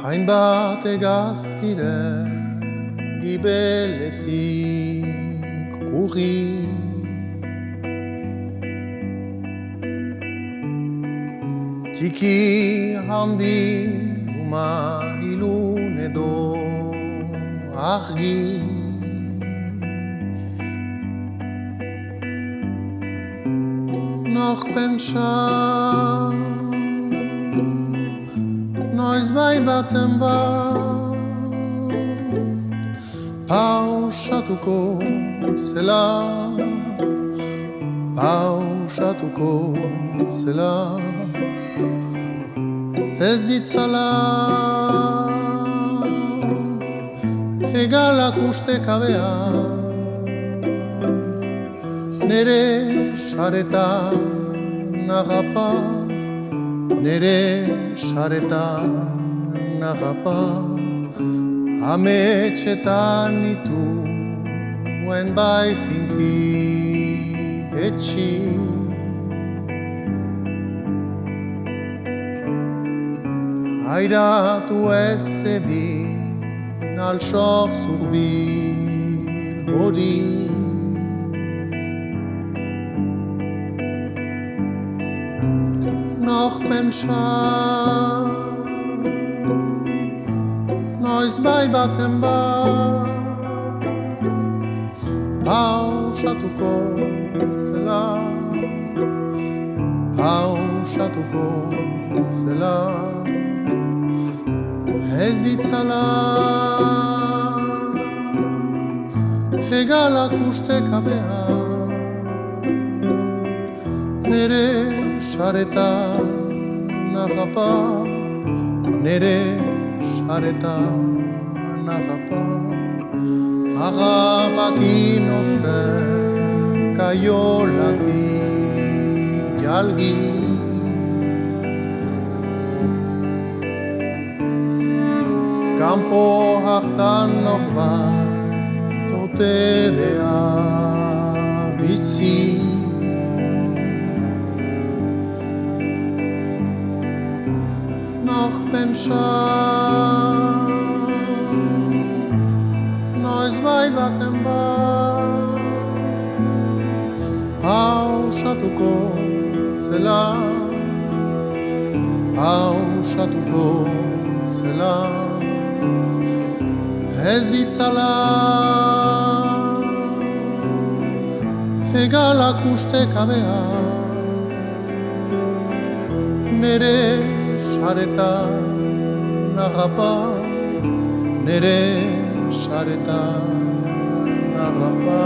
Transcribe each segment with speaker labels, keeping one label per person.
Speaker 1: hainbat egaztiren gibeletik kurri. Tiki handi uma ilun edo argi. Noch pentsa noiz bai baten bat pausatuko zela, pausatuko zela, ez ditzala hegalak ustekabea nere saretan agapa, nere saretan agapa, ametxetan nituen bai finki etxi. Airatu ez edin altsok zurbil hori. Noch pentsa noiz bai baten bat pausatuko zela, pausatuko zela, ez ditzala hegalak ustekabea nere saretan agapa, nere saretan agapa, agapak inotzen kaiolatik jalgi. Kampo hartan noch bat totelea bizi. Noch pentsa noiz bai baten bat pausatuko zela, pausatuko zela, ez ditzala hegalak ustekabea nere saretan agapa, nere saretan agapa.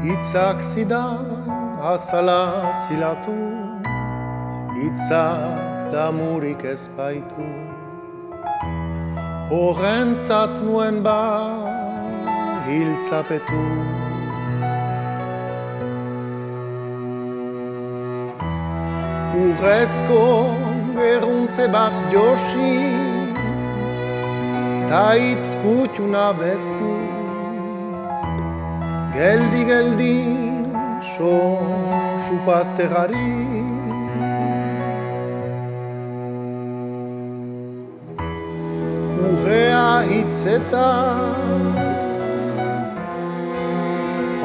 Speaker 1: Hitzak zidan azala zilatu, hitzak damurik ez baitu. horrentzat nuen ba giltzapetu. Urrezko berruntze bat josi, ta hitz kutxuna besti, geldi so supaztegari. Urrea hitzetan,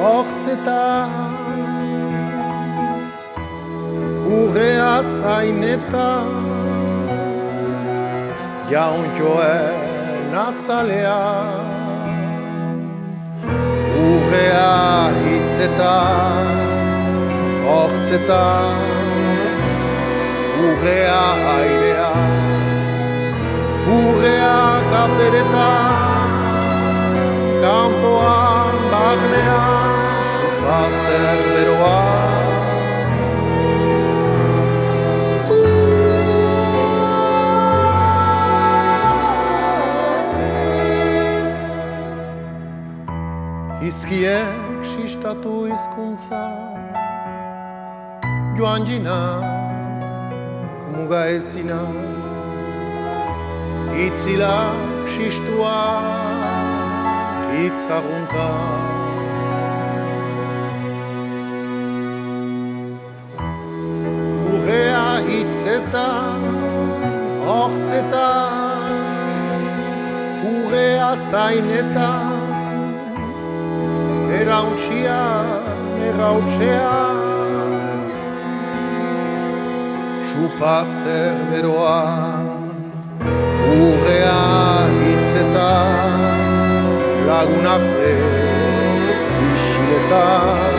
Speaker 1: hortzetan, urrea zainetan, jaun joen azalean. Urrea hitzetan, hortzetan, urrea airean, urrea kaperetan, kanpoan barnean, supazter beroan. Izkiek sistatu hizkuntza, joan jina, muga ezina, itzilak sistuak itzagunta. Urrea hitzetan, hortzetan, urrea zainetan, errautxean, supazter beroan, urrea hitzetan, lagun arte isiletan.